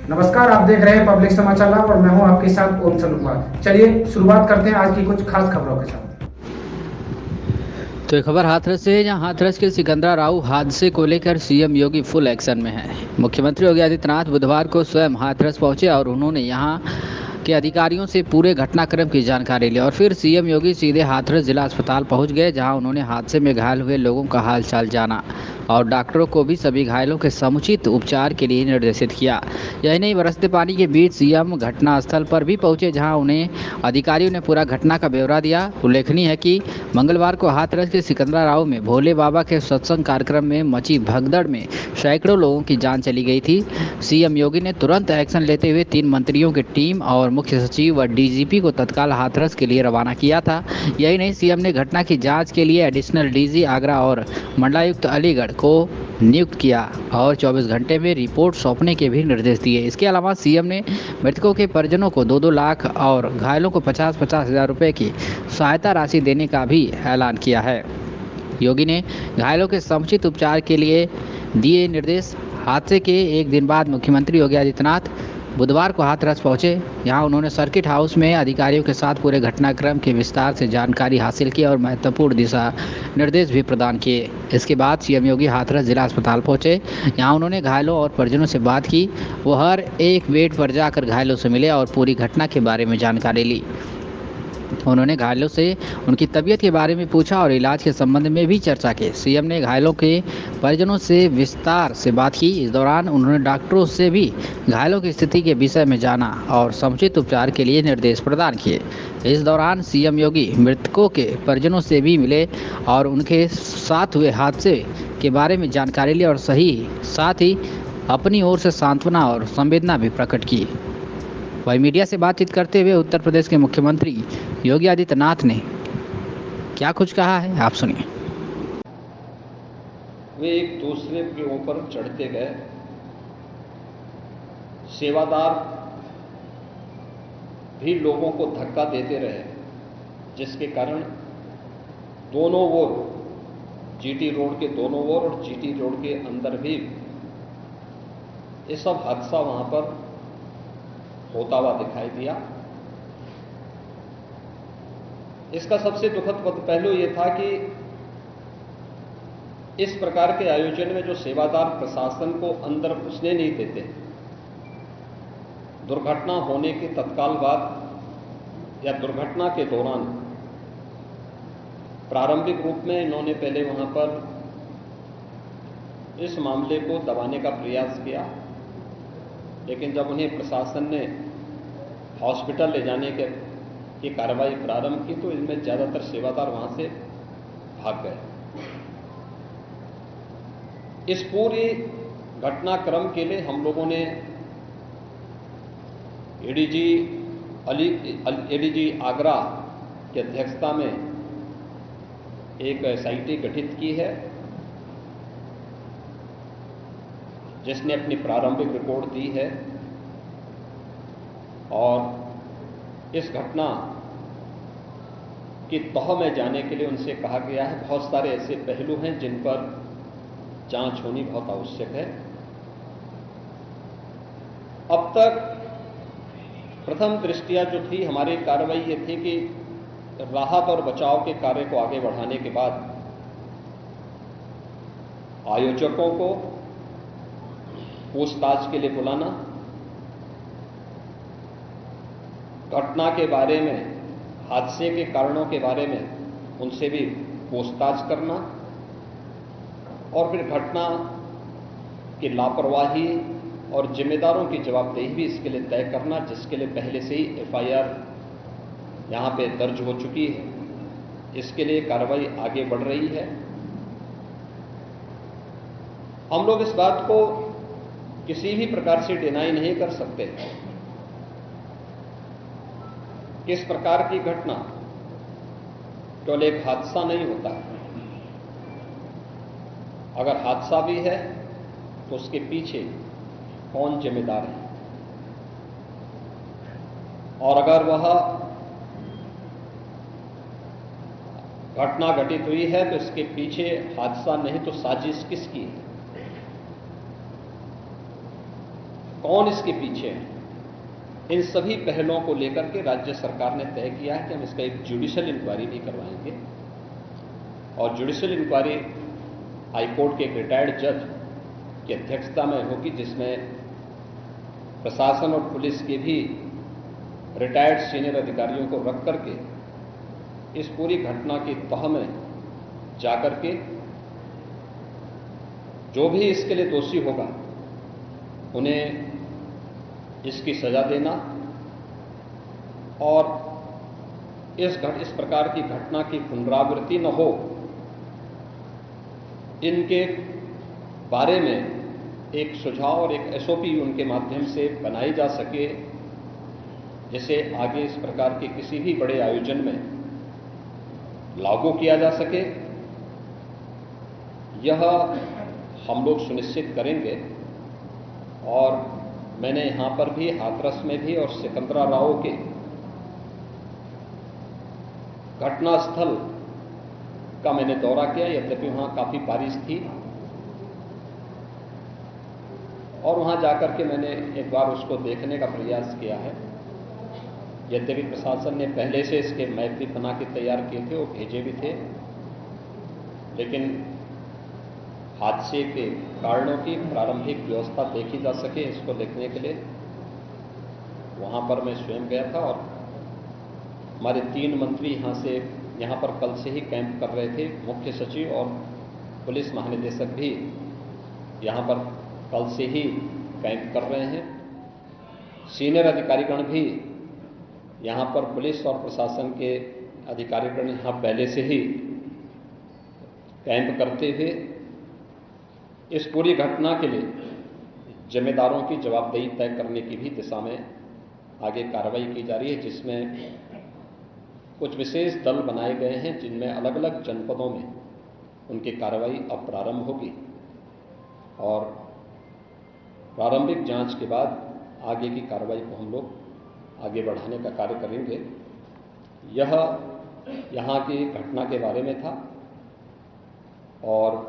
नमस्कार, आप देख रहे हैं पब्लिक समाचार लाइव और मैं हूं आपके साथ ओम सलूखा। चलिए शुरुआत करते हैं आज की कुछ खास खबरों के साथ। तो एक खबर हाथरस से है, जहां हाथरस के सिकंदरा राव हादसे को लेकर सीएम योगी फुल एक्शन में है। मुख्यमंत्री योगी आदित्यनाथ बुधवार को स्वयं हाथरस पहुंचे और उन्होंने यहां के अधिकारियों से पूरे घटनाक्रम की जानकारी ली और फिर सीएम योगी सीधे हाथरस जिला अस्पताल पहुंच गए, जहां उन्होंने हादसे में घायल हुए लोगों का हालचाल जाना और डॉक्टरों को भी सभी घायलों के समुचित उपचार के लिए निर्देशित किया। यही नहीं, बरसते पानी के बीच सीएम घटनास्थल पर भी पहुंचे, जहां उन्हें अधिकारियों ने पूरा घटना का ब्यौरा दिया। उल्लेखनीय है कि मंगलवार को हाथरस के सिकंदरा राव में भोले बाबा के सत्संग कार्यक्रम में मची भगदड़ में सैकड़ों लोगों की जान चली गई थी। सीएम योगी ने तुरंत एक्शन लेते हुए 3 मंत्रियों की टीम और मुख्य सचिव व डीजीपी को तत्काल हाथरस के लिए रवाना किया था। यही नहीं, सीएम ने घटना की जांच के लिए एडिशनल डीजी आगरा और मंडलायुक्त अलीगढ़ को नियुक्त किया और 24 घंटे में रिपोर्ट सौंपने के भी निर्देश दिए। इसके अलावा सीएम ने मृतकों के परिजनों को 2-2 लाख और घायलों को 50-50 हज़ार रुपये की सहायता राशि देने का भी ऐलान किया है। योगी ने घायलों के समुचित उपचार के लिए दिए निर्देश। हादसे के एक दिन बाद मुख्यमंत्री योगी आदित्यनाथ बुधवार को हाथरस पहुंचे। यहां उन्होंने सर्किट हाउस में अधिकारियों के साथ पूरे घटनाक्रम की विस्तार से जानकारी हासिल की और महत्वपूर्ण दिशा निर्देश भी प्रदान किए। इसके बाद सीएम योगी हाथरस जिला अस्पताल पहुंचे। यहां उन्होंने घायलों और परिजनों से बात की। वो हर एक बेड पर जाकर घायलों से मिले और पूरी घटना के बारे में जानकारी ली। उन्होंने घायलों से उनकी तबीयत के बारे में पूछा और इलाज के संबंध में भी चर्चा की। सीएम ने घायलों के परिजनों से विस्तार से बात की। इस दौरान उन्होंने डॉक्टरों से भी घायलों की स्थिति के विषय में जाना और समुचित उपचार के लिए निर्देश प्रदान किए। इस दौरान सीएम योगी मृतकों के परिजनों से भी मिले और उनके साथ हुए हादसे के बारे में जानकारी ली और साथ ही अपनी ओर से सांत्वना और संवेदना भी प्रकट की। वही मीडिया से बातचीत करते हुए उत्तर प्रदेश के मुख्यमंत्री योगी आदित्यनाथ ने क्या कुछ कहा है, आप सुनिए। वे एक दूसरे के ऊपर चढ़ते गए। सेवादार भी लोगों को धक्का देते रहे, जिसके कारण दोनों ओर, जीटी रोड के दोनों ओर और जीटी रोड के अंदर भी ये सब हादसा वहां पर होता हुआ दिखाई दिया। इसका सबसे दुखद पहलू यह था कि इस प्रकार के आयोजन में जो सेवादार प्रशासन को अंदर घुसने नहीं देते, दुर्घटना होने के तत्काल बाद या दुर्घटना के दौरान प्रारंभिक रूप में इन्होंने पहले वहां पर इस मामले को दबाने का प्रयास किया, लेकिन जब उन्हें प्रशासन ने हॉस्पिटल ले जाने की कार्रवाई प्रारंभ की तो इनमें ज्यादातर सेवादार वहां से भाग गए। इस पूरी घटनाक्रम के लिए हम लोगों ने एडीजी आगरा की अध्यक्षता में एक एसआईटी गठित की है, जिसने अपनी प्रारंभिक रिपोर्ट दी है और इस घटना की तह में जाने के लिए उनसे कहा गया है। बहुत सारे ऐसे पहलू हैं जिन पर जांच होनी बहुत आवश्यक है। अब तक प्रथम दृष्टया जो थी हमारी कार्रवाई ये थी कि राहत और बचाव के कार्य को आगे बढ़ाने के बाद आयोजकों को पूछताछ के लिए बुलाना, घटना के बारे में, हादसे के कारणों के बारे में उनसे भी पूछताछ करना और फिर घटना की लापरवाही और जिम्मेदारों की जवाबदेही भी इसके लिए तय करना, जिसके लिए पहले से ही एफआईआर यहां पे दर्ज हो चुकी है। इसके लिए कार्रवाई आगे बढ़ रही है। हम लोग इस बात को किसी भी प्रकार से डिनाई नहीं कर सकते कि इस प्रकार की घटना केवल एक हादसा नहीं होता है। अगर हादसा भी है तो उसके पीछे कौन जिम्मेदार है, और अगर वह घटना घटित हुई है तो इसके पीछे हादसा नहीं तो साजिश किसकी है। कौन इसके पीछे है, इन सभी पहलुओं को लेकर के राज्य सरकार ने तय किया है कि हम इसका एक जुडिशियल इंक्वायरी भी करवाएंगे। और जुडिशियल इंक्वायरी हाईकोर्ट के एक रिटायर्ड जज की अध्यक्षता में होगी, जिसमें प्रशासन और पुलिस के भी रिटायर्ड सीनियर अधिकारियों को रख करके इस पूरी घटना की तह में जाकर के जो भी इसके लिए दोषी होगा उन्हें इसकी सजा देना और इस प्रकार की घटना की पुनरावृत्ति न हो, इनके बारे में एक सुझाव और एक एसओपी उनके माध्यम से बनाई जा सके, जिसे आगे इस प्रकार के किसी भी बड़े आयोजन में लागू किया जा सके। यह हम लोग सुनिश्चित करेंगे। और मैंने यहां पर भी हाथरस में भी और सिकंदराराव के घटनास्थल का मैंने दौरा किया, यद्यपि वहां काफी बारिश थी, और वहां जाकर के मैंने एक बार उसको देखने का प्रयास किया है। यद्यपि प्रशासन ने पहले से इसके मैप भी बना के तैयार किए थे और भेजे भी थे, लेकिन हादसे के कारणों की प्रारंभिक व्यवस्था देखी जा सके, इसको देखने के लिए वहां पर मैं स्वयं गया था। और हमारे 3 मंत्री यहाँ पर कल से ही कैंप कर रहे थे। मुख्य सचिव और पुलिस महानिदेशक भी यहाँ पर कल से ही कैंप कर रहे हैं। सीनियर अधिकारीगण भी यहाँ पर पुलिस और प्रशासन के अधिकारीगण यहाँ पहले से ही कैंप करते हुए इस पूरी घटना के लिए जिम्मेदारों की जवाबदेही तय करने की भी दिशा में आगे कार्रवाई की जा रही है, जिसमें कुछ विशेष दल बनाए गए हैं, जिनमें अलग अलग जनपदों में उनकी कार्रवाई अब प्रारंभ होगी और प्रारंभिक जांच के बाद आगे की कार्रवाई को हम लोग आगे बढ़ाने का कार्य करेंगे। यह यहाँ की घटना के बारे में था और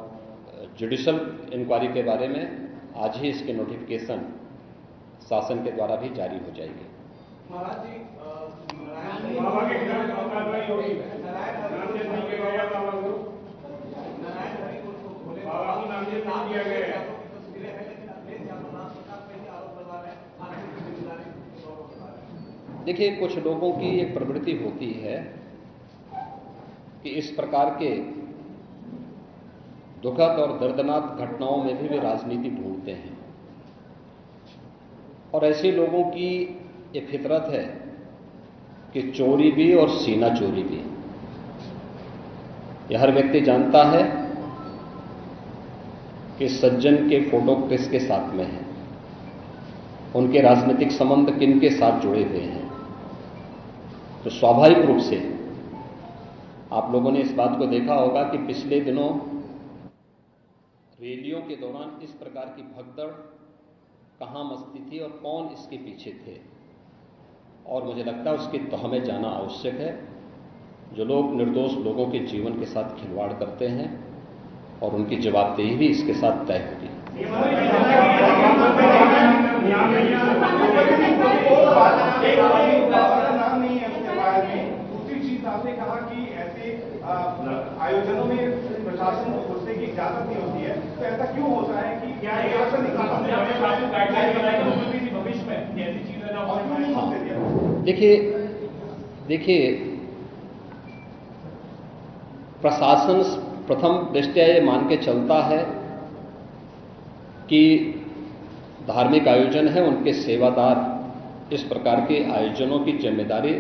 जुडिशियल इंक्वायरी के बारे में आज ही इसके नोटिफिकेशन शासन के द्वारा भी जारी हो जाएगी। महाराज जी, देखिए, कुछ लोगों की एक प्रवृत्ति होती है कि इस प्रकार के दुखद और दर्दनाक घटनाओं में भी वे राजनीति ढूंढते हैं, और ऐसे लोगों की एक फितरत है कि चोरी भी और सीना चोरी भी। यह हर व्यक्ति जानता है कि सज्जन के फोटो किसके साथ में है, उनके राजनीतिक संबंध किनके साथ जुड़े हुए हैं। तो स्वाभाविक रूप से आप लोगों ने इस बात को देखा होगा कि पिछले दिनों रैलियों के दौरान इस प्रकार की भगदड़ कहां मचती थी और कौन इसके पीछे थे, और मुझे लगता है उसकी तह में जाना आवश्यक है। जो लोग निर्दोष लोगों के जीवन के साथ खिलवाड़ करते हैं और उनकी जवाबदेही भी इसके साथ तय होगी। दूसरी चीज आपने कहा कि ऐसे आयोजनों में प्रशासन को घुसने की इजाजत नहीं होती है, तो ऐसा क्यों होता है कि क्या भविष्य में ऐसी चीजें ना हो? देखिए, प्रशासन प्रथम दृष्टया ये मान के चलता है कि धार्मिक आयोजन है, उनके सेवादार इस प्रकार के आयोजनों की जिम्मेदारी